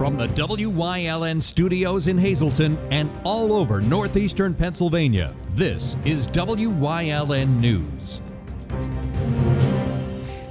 From the WYLN studios in Hazleton and all over northeastern Pennsylvania, this is WYLN News.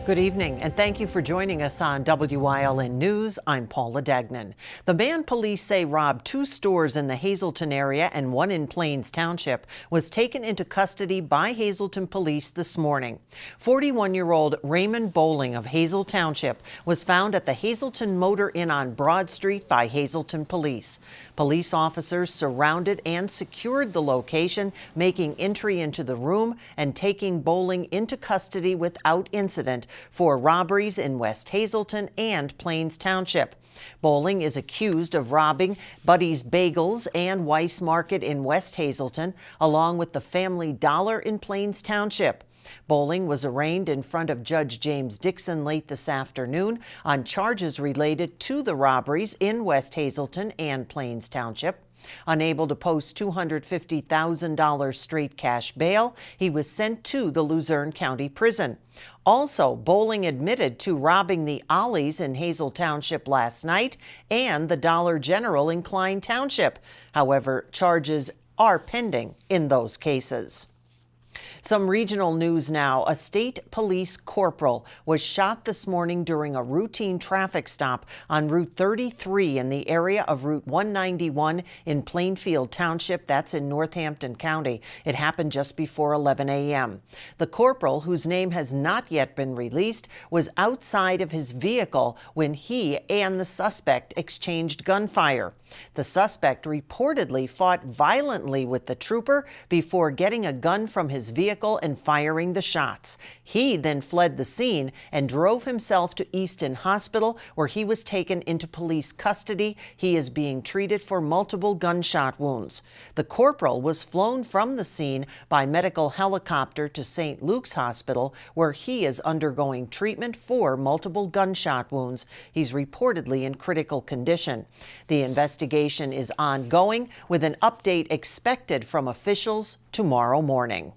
Good evening, and thank you for joining us on WYLN News. I'm Paula Dagnan. The man police say robbed 2 stores in the Hazleton area and 1 in Plains Township was taken into custody by Hazleton police this morning. 41-year-old Raymond Bowling of Hazel Township was found at the Hazleton Motor Inn on Broad Street by Hazleton police. Police officers surrounded and secured the location, making entry into the room and taking Bowling into custody without incident for robberies in West Hazleton and Plains Township. Bowling is accused of robbing Buddy's Bagels and Weiss Market in West Hazleton, along with the Family Dollar in Plains Township. Bowling was arraigned in front of Judge James Dixon late this afternoon on charges related to the robberies in West Hazleton and Plains Township. Unable to post $250,000 straight cash bail, he was sent to the Luzerne County Prison. Also, Bowling admitted to robbing the Ollie's in Hazel Township last night and the Dollar General in Klein Township. However, charges are pending in those cases. Some regional news now. A state police corporal was shot this morning during a routine traffic stop on Route 33 in the area of Route 191 in Plainfield Township. That's in Northampton County. It happened just before 11 a.m. The corporal, whose name has not yet been released, was outside of his vehicle when he and the suspect exchanged gunfire. The suspect reportedly fought violently with the trooper before getting a gun from his vehicle and firing the shots. He then fled the scene and drove himself to Easton Hospital, where he was taken into police custody. He is being treated for multiple gunshot wounds. The corporal was flown from the scene by medical helicopter to St. Luke's Hospital, where he is undergoing treatment for multiple gunshot wounds. He's reportedly in critical condition. The investigation is ongoing, with an update expected from officials tomorrow morning.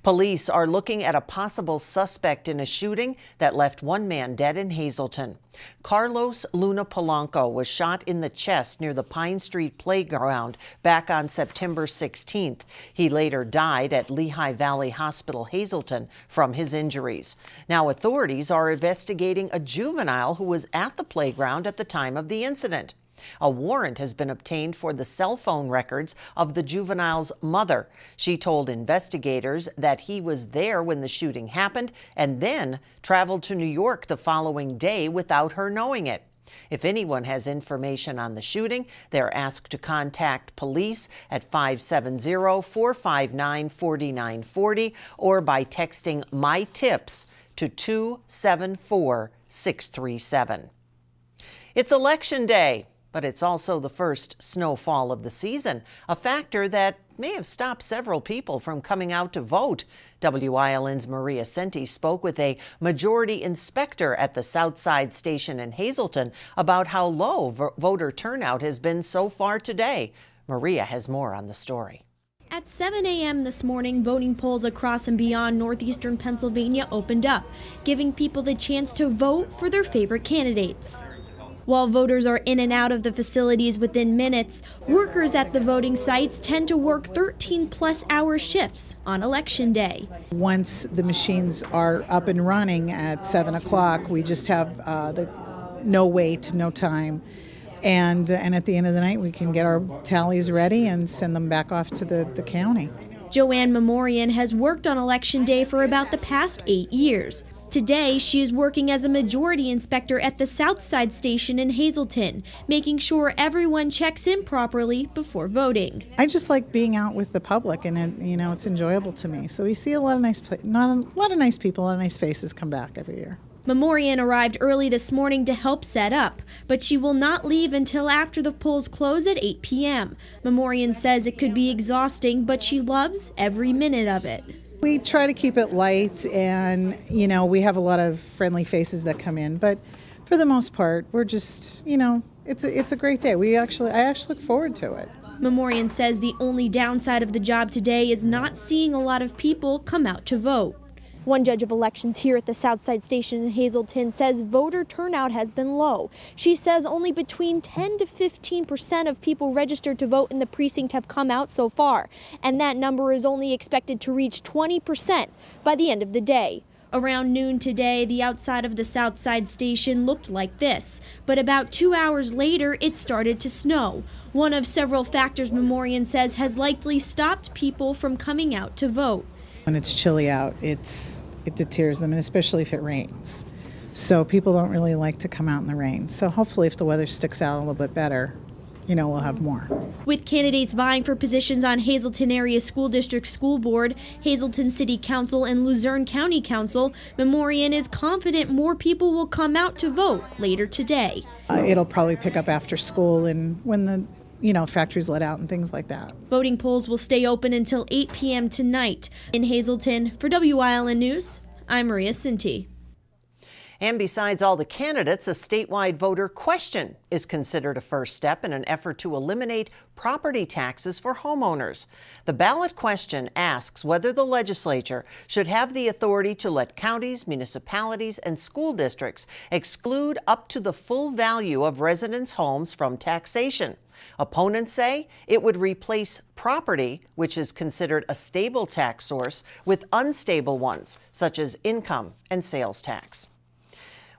Police are looking at a possible suspect in a shooting that left 1 man dead in Hazleton. Carlos Luna Polanco was shot in the chest near the Pine Street Playground back on September 16th. He later died at Lehigh Valley Hospital, Hazleton, from his injuries. Now authorities are investigating a juvenile who was at the playground at the time of the incident. A warrant has been obtained for the cell phone records of the juvenile's mother. She told investigators that he was there when the shooting happened and then traveled to New York the following day without her knowing it. If anyone has information on the shooting, they're asked to contact police at 570-459-4940 or by texting My Tips to 274-637. It's Election Day, but it's also the first snowfall of the season, a factor that may have stopped several people from coming out to vote. WYLN's Maria Senti spoke with a majority inspector at the Southside Station in Hazleton about how low voter turnout has been so far today. Maria has more on the story. At 7 a.m. this morning, voting polls across and beyond northeastern Pennsylvania opened up, giving people the chance to vote for their favorite candidates. While voters are in and out of the facilities within minutes, workers at the voting sites tend to work 13-plus hour shifts on Election Day. Once the machines are up and running at 7 o'clock, we just have no wait, no time. And at the end of the night, we can get our tallies ready and send them back off to the county. Joanne Memorian has worked on Election Day for about the past 8 years. Today, she is working as a majority inspector at the Southside Station in Hazleton, making sure everyone checks in properly before voting. I just like being out with the public, and it's enjoyable to me. So we see a lot of nice people, a lot of nice faces come back every year. Memorian arrived early this morning to help set up, but she will not leave until after the polls close at 8 p.m. Memorian says it could be exhausting, but she loves every minute of it. We try to keep it light, and we have a lot of friendly faces that come in, but for the most part, we're just, it's a great day. I actually look forward to it. Memorian says the only downside of the job today is not seeing a lot of people come out to vote. One judge of elections here at the Southside Station in Hazleton says voter turnout has been low. She says only between 10 to 15% of people registered to vote in the precinct have come out so far, and that number is only expected to reach 20% by the end of the day. Around noon today, the outside of the Southside Station looked like this, but about 2 hours later, it started to snow. One of several factors Memorian says has likely stopped people from coming out to vote. When it's chilly out, it deters them, and especially if it rains. So people don't really like to come out in the rain. So hopefully if the weather sticks out a little bit better, we'll have more. With candidates vying for positions on Hazleton Area School District School Board, Hazleton City Council, and Luzerne County Council, Memorian is confident more people will come out to vote later today. It'll probably pick up after school and when the factories let out and things like that. Voting polls will stay open until 8 p.m. tonight. In Hazleton, for WYLN News, I'm Maria Sinti. And besides all the candidates, a statewide voter question is considered a first step in an effort to eliminate property taxes for homeowners. The ballot question asks whether the legislature should have the authority to let counties, municipalities, and school districts exclude up to the full value of residents' homes from taxation. Opponents say it would replace property, which is considered a stable tax source, with unstable ones, such as income and sales tax.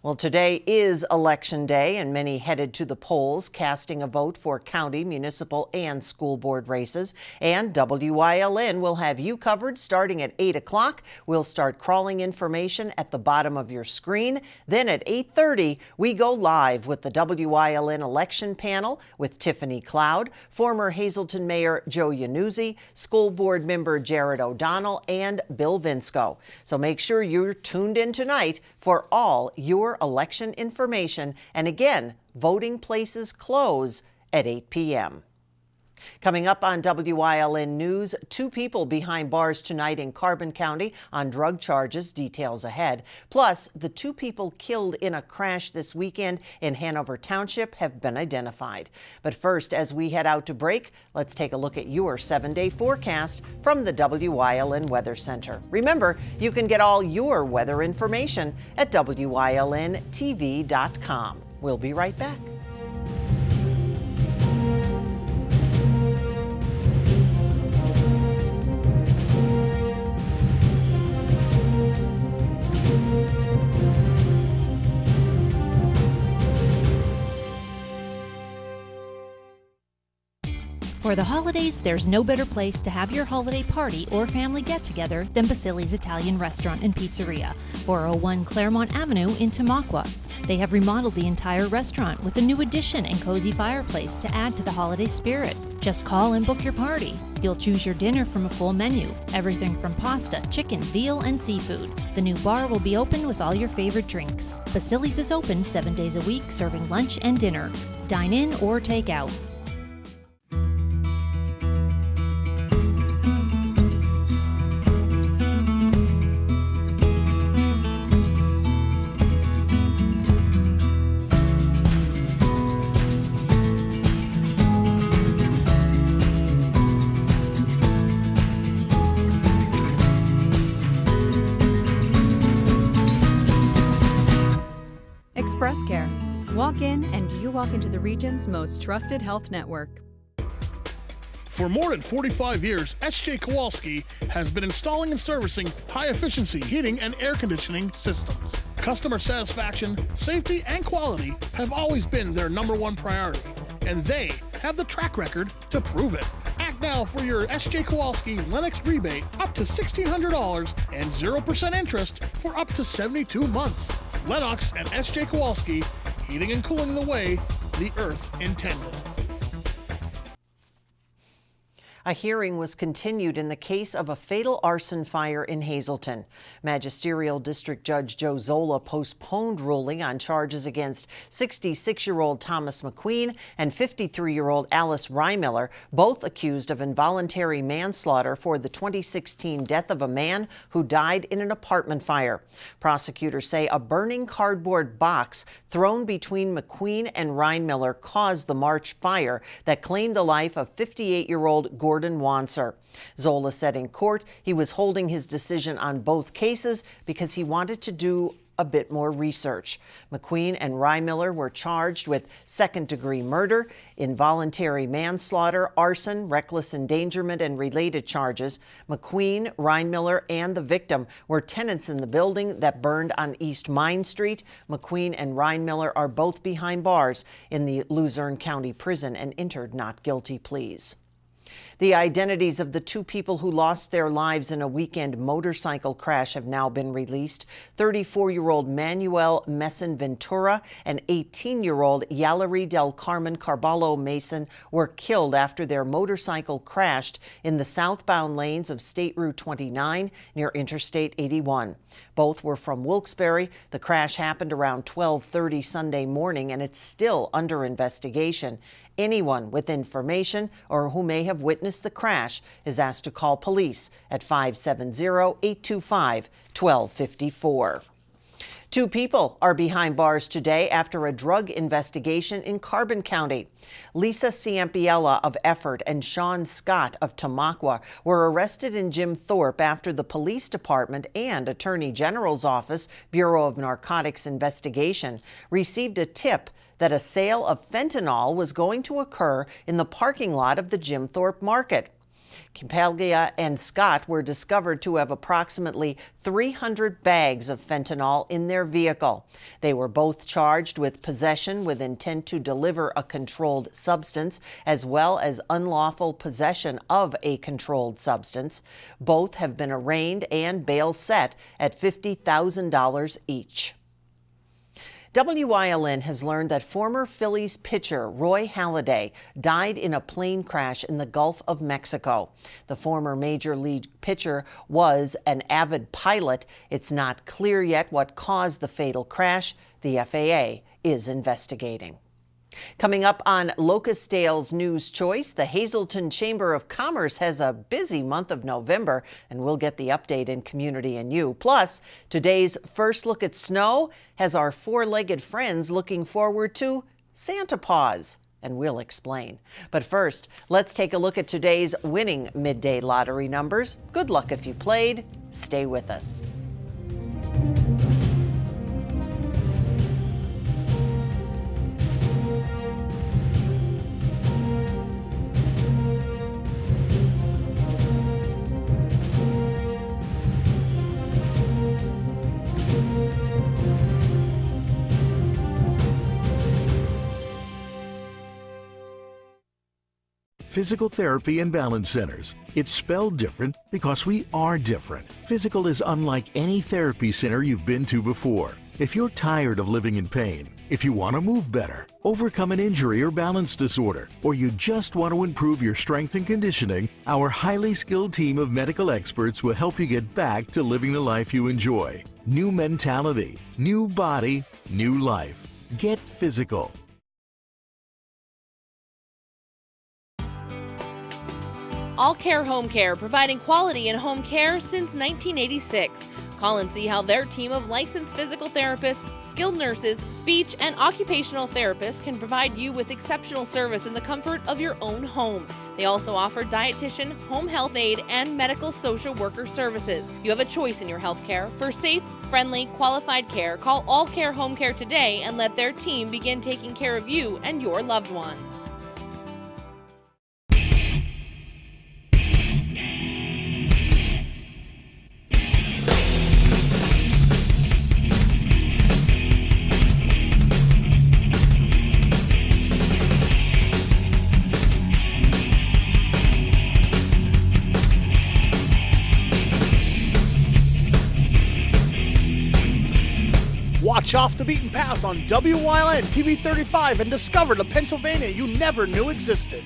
Well, today is Election Day, and many headed to the polls, casting a vote for county, municipal, and school board races. And WYLN will have you covered starting at 8 o'clock. We'll start crawling information at the bottom of your screen. Then at 8:30, we go live with the WYLN election panel with Tiffany Cloud, former Hazleton Mayor Joe Yanuzzi, school board member Jared O'Donnell, and Bill Vinsco. So make sure you're tuned in tonight for all your election information. And again, voting places close at 8 p.m. Coming up on WYLN News, 2 people behind bars tonight in Carbon County on drug charges. Details ahead. Plus, the 2 people killed in a crash this weekend in Hanover Township have been identified. But first, as we head out to break, let's take a look at your 7-day forecast from the WYLN Weather Center. Remember, you can get all your weather information at WYLNTV.com. We'll be right back. For the holidays, there's no better place to have your holiday party or family get-together than Basili's Italian Restaurant and Pizzeria, 401 Claremont Avenue in Tamaqua. They have remodeled the entire restaurant with a new addition and cozy fireplace to add to the holiday spirit. Just call and book your party. You'll choose your dinner from a full menu, everything from pasta, chicken, veal, and seafood. The new bar will be open with all your favorite drinks. Basili's is open 7 days a week, serving lunch and dinner. Dine in or take out. Express Care. Walk in and you walk into the region's most trusted health network. For more than 45 years, S.J. Kowalski has been installing and servicing high-efficiency heating and air conditioning systems. Customer satisfaction, safety, and quality have always been their #1 priority, and they have the track record to prove it. Act now for your S.J. Kowalski Lennox rebate up to $1,600 and 0% interest for up to 72 months. Lennox and S.J. Kowalski, heating and cooling the way the earth intended. A hearing was continued in the case of a fatal arson fire in Hazleton. Magisterial District Judge Joe Zola postponed ruling on charges against 66-year-old Thomas McQueen and 53-year-old Alice Rymiller, both accused of involuntary manslaughter for the 2016 death of a man who died in an apartment fire. Prosecutors say a burning cardboard box thrown between McQueen and Rymiller caused the March fire that claimed the life of 58-year-old Gordon Gordon Wanser. Zola said in court he was holding his decision on both cases because he wanted to do a bit more research. McQueen and Rymiller were charged with second-degree murder, involuntary manslaughter, arson, reckless endangerment, and related charges. McQueen, Rymiller, and the victim were tenants in the building that burned on East Mine Street. McQueen and Rymiller are both behind bars in the Luzerne County Prison and entered not guilty pleas. The identities of the two people who lost their lives in a weekend motorcycle crash have now been released. 34-year-old Manuel Messen Ventura and 18-year-old Yallery del Carmen Carballo Mason were killed after their motorcycle crashed in the southbound lanes of State Route 29 near Interstate 81. Both were from Wilkes-Barre. The crash happened around 12:30 Sunday morning, and it's still under investigation. Anyone with information or who may have witnessed the crash is asked to call police at 570-825-1254. Two people are behind bars today after a drug investigation in Carbon County. Lisa Ciampiella of Effort and Sean Scott of Tamaqua were arrested in Jim Thorpe after the police department and Attorney General's Office Bureau of Narcotics Investigation received a tip that a sale of fentanyl was going to occur in the parking lot of the Jim Thorpe Market. Ciampiella and Scott were discovered to have approximately 300 bags of fentanyl in their vehicle. They were both charged with possession with intent to deliver a controlled substance, as well as unlawful possession of a controlled substance. Both have been arraigned and bail set at $50,000 each. Wyln has learned that former Phillies pitcher Roy Halladay died in a plane crash in the Gulf of Mexico. The former major league pitcher was an avid pilot. It's not clear yet what caused the fatal crash. The FAA is investigating. Coming up on Locustdale's News Choice, the Hazleton Chamber of Commerce has a busy month of November, and we'll get the update in Community and You. Plus, today's first look at snow has our four-legged friends looking forward to Santa Paws, and we'll explain. But first, let's take a look at today's winning midday lottery numbers. Good luck if you played. Stay with us. Physical Therapy and Balance Centers. It's spelled different because we are different. Physical is unlike any therapy center you've been to before. If you're tired of living in pain, if you want to move better, overcome an injury or balance disorder, or you just want to improve your strength and conditioning, our highly skilled team of medical experts will help you get back to living the life you enjoy. New mentality, new body, new life. Get physical. All Care Home Care, providing quality in home care since 1986. Call and see how their team of licensed physical therapists, skilled nurses, speech, and occupational therapists can provide you with exceptional service in the comfort of your own home. They also offer dietitian, home health aide, and medical social worker services. You have a choice in your health care. For safe, friendly, qualified care, call All Care Home Care today and let their team begin taking care of you and your loved ones. Watch Off the Beaten Path on Wyln TV 35 and discover the Pennsylvania you never knew existed.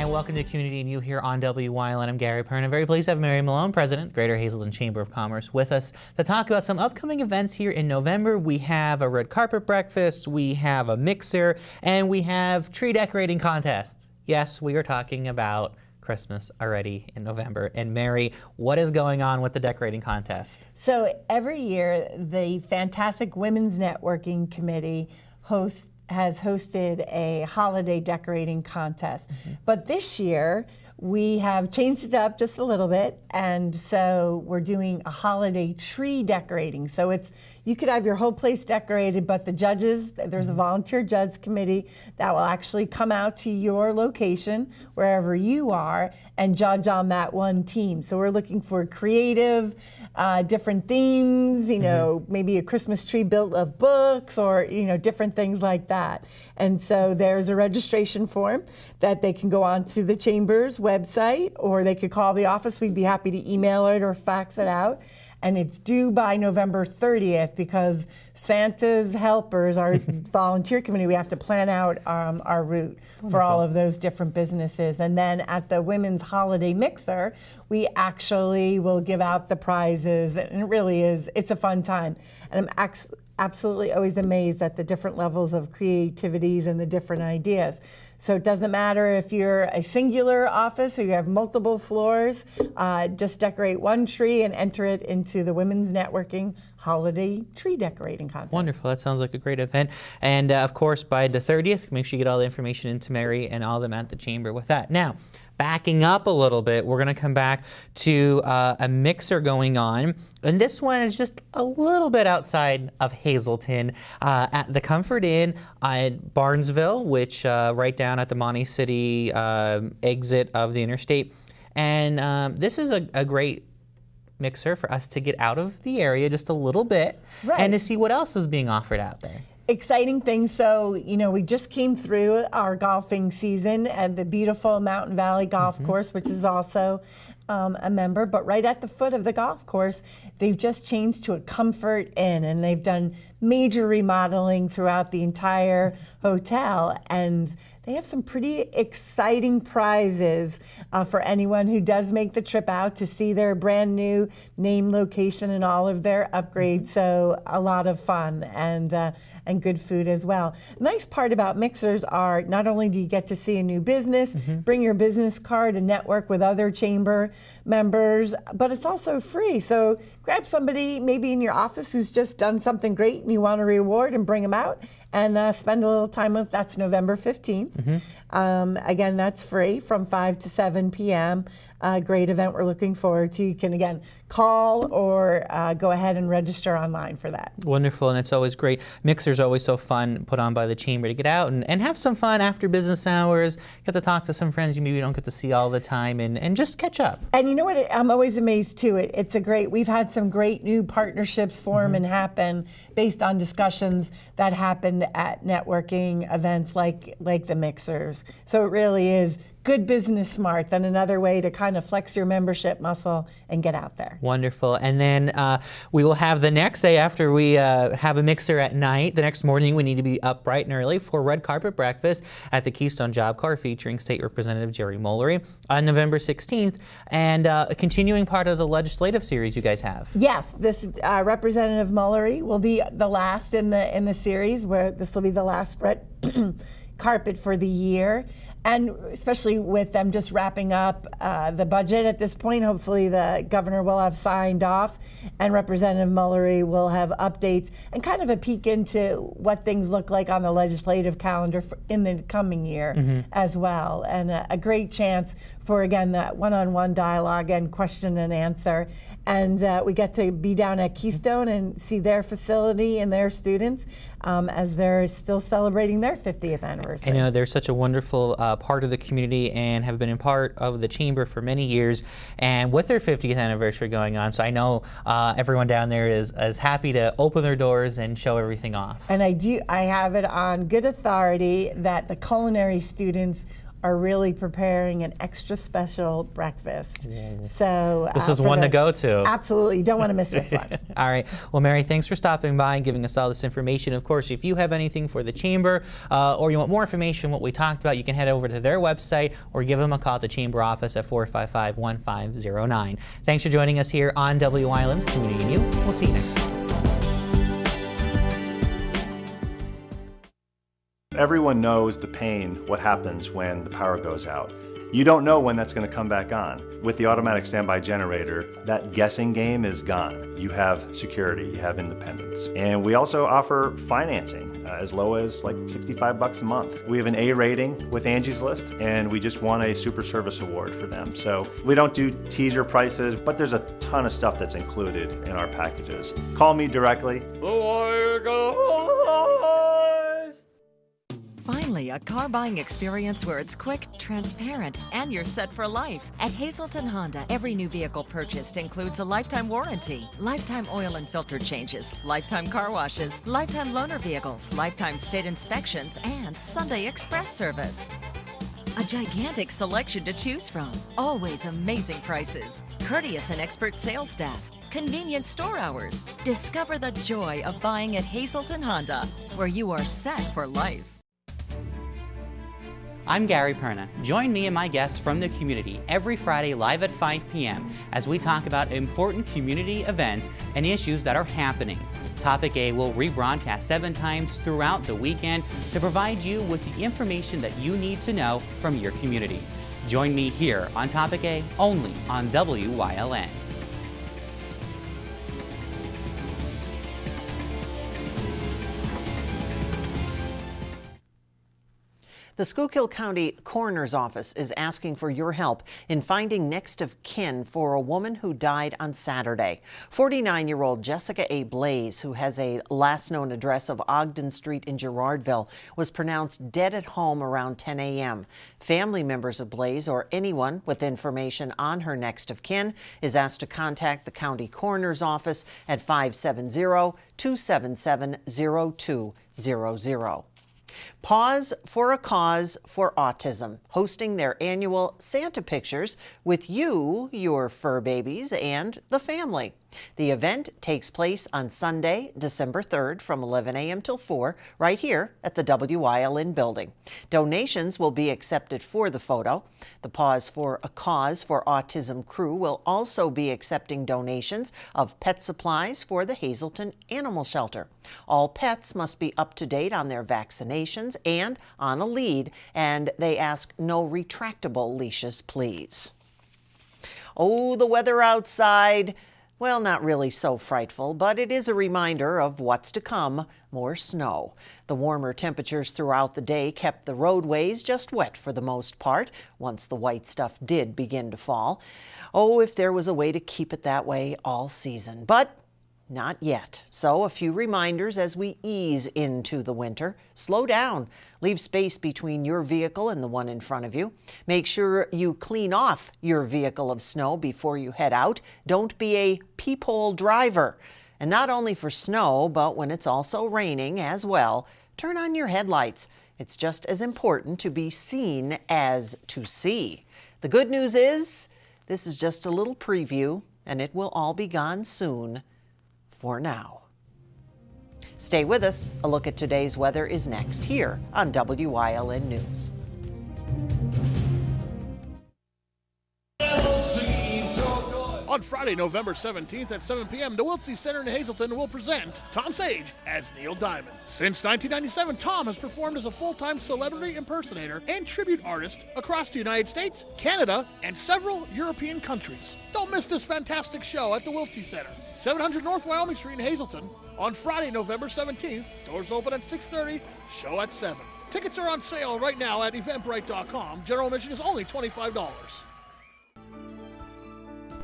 Welcome to Community and You here on Wyln. I'm Gary Pern. I'm very pleased to have Mary Malone, President, Greater Hazleton Chamber of Commerce, with us to talk about some upcoming events here in November. We have a red carpet breakfast, we have a mixer, and we have tree decorating contests. Yes, we are talking about Christmas already in November. And Mary, what is going on with the decorating contest? So every year, the fantastic Women's Networking Committee has hosted a holiday decorating contest. But this year, we have changed it up just a little bit, and so we're doing a holiday tree decorating. So you could have your whole place decorated, but the judges, there's a volunteer judge committee that will actually come out to your location, wherever you are, and judge on that one team. So we're looking for creative, different themes, maybe a Christmas tree built of books, or different things like that. And so there's a registration form that they can go on to the Chamber's website, or they could call the office. We'd be happy to email it or fax it out. And it's due by November 30th because Santa's helpers, our volunteer committee, we have to plan out our route for all of those different businesses. And then at the Women's Holiday Mixer, we actually will give out the prizes. And it really is, it's a fun time. And I'm absolutely always amazed at the different levels of creativities and the different ideas. So it doesn't matter if you're a singular office or you have multiple floors, just decorate one tree and enter it into the Women's Networking Holiday Tree Decorating Contest. Wonderful. That sounds like a great event. And of course, by the 30th, make sure you get all the information into Mary and all of them at the Chamber with that. Now, backing up a little bit, we're going to come back to a mixer going on. And this one is just a little bit outside of Hazleton at the Comfort Inn at Barnesville, which right down at the Monty City exit of the interstate. And this is a great mixer for us to get out of the area just a little bit and to see what else is being offered out there. Exciting things. So, we just came through our golfing season at the beautiful Mountain Valley Golf Course, which is also a member. But right at the foot of the golf course, they've just changed to a Comfort Inn, and they've done major remodeling throughout the entire hotel. And they have some pretty exciting prizes for anyone who does make the trip out to see their brand new name, location, and all of their upgrades. So a lot of fun and good food as well. The nice part about mixers are not only do you get to see a new business, bring your business card and network with other chamber members, but it's also free. So grab somebody maybe in your office who's just done something great and you want to reward and bring them out and spend a little time with. That's November 15th. Again, that's free from 5 to 7 p.m. Great event we're looking forward to. You can, again, call or go ahead and register online for that. Wonderful, and it's always great. Mixer's always so fun, put on by the Chamber to get out and have some fun after business hours, get to talk to some friends you maybe don't get to see all the time, and just catch up. And you know what, I'm always amazed too. We've had some great new partnerships form and happen based on discussions that happened at networking events like the Mixers. So it really is good business smarts and another way to kind of flex your membership muscle and get out there. Wonderful. And then we will have the next day after we have a mixer at night. The next morning we need to be up bright and early for red carpet breakfast at the Keystone Job Corps featuring State Representative Jerry Mullery on November 16th, and a continuing part of the legislative series you guys have. Yes, this Representative Mullery will be the last in the series, where this will be the last red carpet for the year. And especially with them just wrapping up the budget at this point, hopefully the governor will have signed off and Representative Mullery will have updates and kind of a peek into what things look like on the legislative calendar in the coming year as well. And a great chance for, again, that one-on-one dialogue and question and answer. And we get to be down at Keystone and see their facility and their students as they're still celebrating their 50th anniversary. I know they're such a wonderful part of the community and have been a part of the Chamber for many years, and with their 50th anniversary going on, so I know everyone down there is happy to open their doors and show everything off. And I have it on good authority that the culinary students are really preparing an extra special breakfast. So this is one to go to. Absolutely, you don't want to miss this one. All right. Well, Mary, thanks for stopping by and giving us all this information. Of course, if you have anything for the Chamber or you want more information on what we talked about, you can head over to their website or give them a call at the Chamber office at 455-1509. Thanks for joining us here on Wyln's Community New. We'll see you next time. Everyone knows the pain, what happens when the power goes out. You don't know when that's going to come back on. With the automatic standby generator, that guessing game is gone. You have security, you have independence. And we also offer financing as low as like $65 a month. We have an A rating with Angie's List, and we just won a Super Service Award for them. So we don't do teaser prices, but there's a ton of stuff that's included in our packages. Call me directly. Finally, a car buying experience where it's quick, transparent, and you're set for life. At Hazelton Honda, every new vehicle purchased includes a lifetime warranty, lifetime oil and filter changes, lifetime car washes, lifetime loaner vehicles, lifetime state inspections, and Sunday express service. A gigantic selection to choose from, always amazing prices, courteous and expert sales staff, convenient store hours. Discover the joy of buying at Hazelton Honda, where you are set for life. I'm Gary Perna. Join me and my guests from the community every Friday live at 5 p.m. as we talk about important community events and issues that are happening. Topic A will rebroadcast 7 times throughout the weekend to provide you with the information that you need to know from your community. Join me here on Topic A only on WYLN. The Schuylkill County Coroner's Office is asking for your help in finding next of kin for a woman who died on Saturday. 49-year-old Jessica A. Blaze, who has a last known address of Ogden Street in Girardville, was pronounced dead at home around 10 a.m. Family members of Blaze or anyone with information on her next of kin is asked to contact the County Coroner's Office at 570-277-0200. Pause for a Cause for Autism, hosting their annual Santa Pictures with you, your fur babies, and the family. The event takes place on Sunday, December 3rd from 11 a.m. till 4, right here at the Wyln building. Donations will be accepted for the photo. The Pause for a Cause for Autism crew will also be accepting donations of pet supplies for the Hazelton Animal Shelter. All pets must be up to date on their vaccinations and on a lead, and they ask no retractable leashes, please. Oh, the weather outside. Well, not really so frightful, but it is a reminder of what's to come, more snow. The warmer temperatures throughout the day kept the roadways just wet for the most part, once the white stuff did begin to fall. Oh, if there was a way to keep it that way all season, but not yet. So a few reminders as we ease into the winter. Slow down. Leave space between your vehicle and the one in front of you. Make sure you clean off your vehicle of snow before you head out. Don't be a peephole driver. And not only for snow, but when it's also raining as well, turn on your headlights. It's just as important to be seen as to see. The good news is, this is just a little preview, and it will all be gone soon. For now. Stay with us. A look at today's weather is next here on WYLN News. On Friday, November 17th at 7 p.m., the Wiltsey Center in Hazelton will present Tom Sage as Neil Diamond. Since 1997, Tom has performed as a full-time celebrity impersonator and tribute artist across the United States, Canada, and several European countries. Don't miss this fantastic show at the Wiltsey Center, 700 North Wyoming Street in Hazelton, on Friday, November 17th. Doors open at 6:30, show at 7. Tickets are on sale right now at eventbrite.com. General admission is only $25.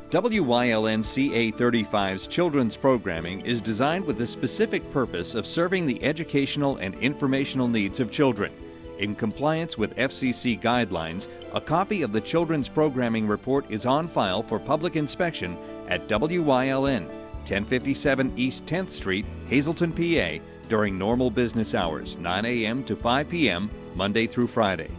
WYLN CA35's children's programming is designed with the specific purpose of serving the educational and informational needs of children. In compliance with FCC guidelines, a copy of the Children's Programming Report is on file for public inspection at WYLN, 1057 East 10th Street, Hazelton, PA, during normal business hours, 9 a.m. to 5 p.m., Monday through Friday.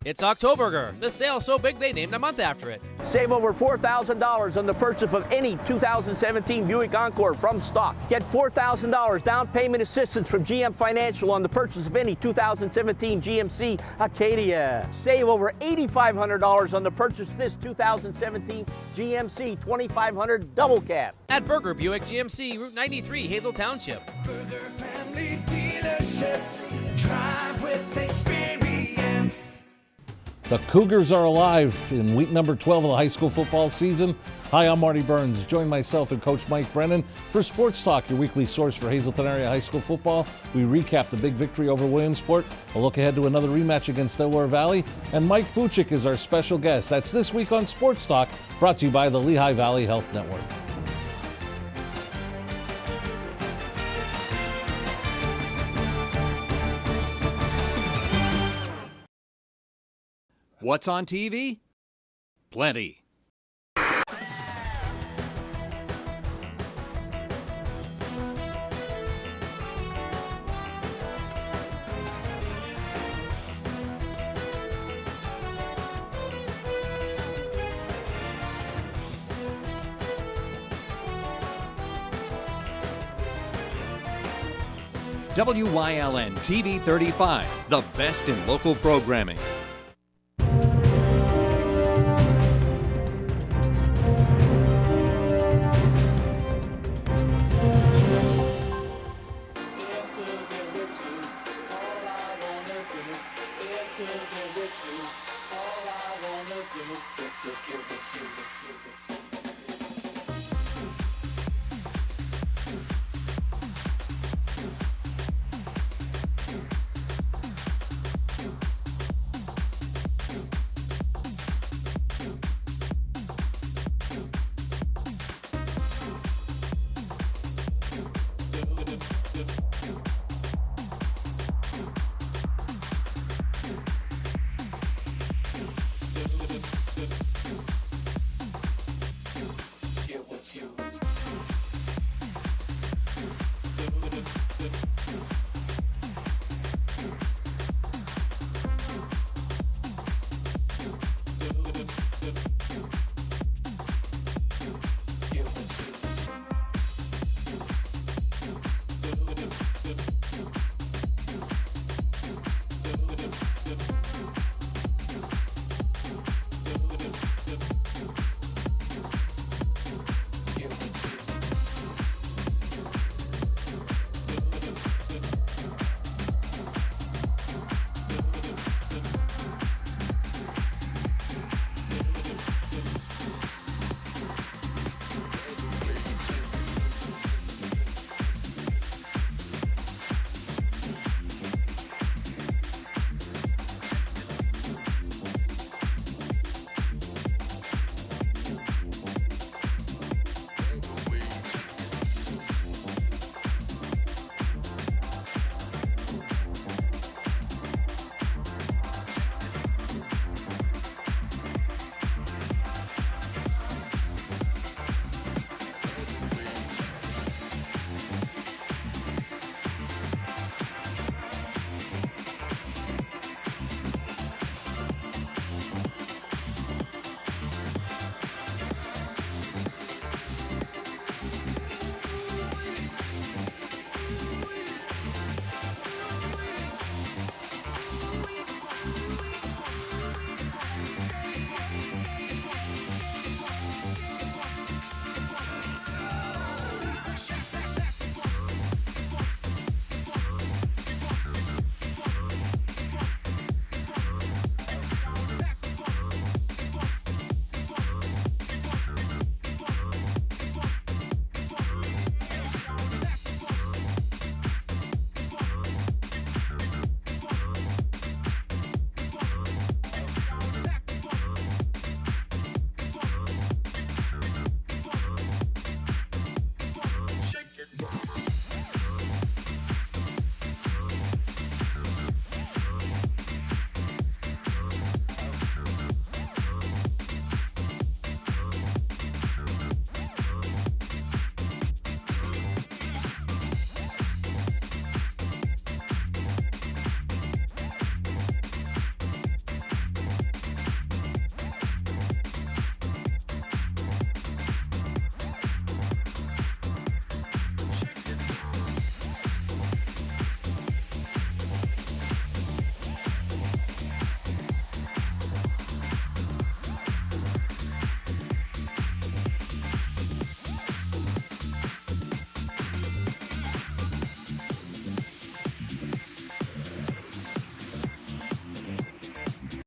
It's Octoberger, the sale so big they named a month after it. Save over $4,000 on the purchase of any 2017 Buick Encore from stock. Get $4,000 down payment assistance from GM Financial on the purchase of any 2017 GMC Acadia. Save over $8,500 on the purchase of this 2017 GMC 2500 Double Cab. At Berger Buick GMC, Route 93, Hazel Township. Berger Family Dealerships, drive with experience. Regions. The Cougars are alive in week number 12 of the high school football season. Hi, I'm Marty Burns. Join myself and Coach Mike Brennan for Sports Talk, your weekly source for Hazleton area high school football. We recap the big victory over Williamsport. We'll look ahead to another rematch against Delaware Valley. And Mike Fuchik is our special guest. That's this week on Sports Talk, brought to you by the Lehigh Valley Health Network. What's on TV? Plenty. WYLN TV 35, the best in local programming.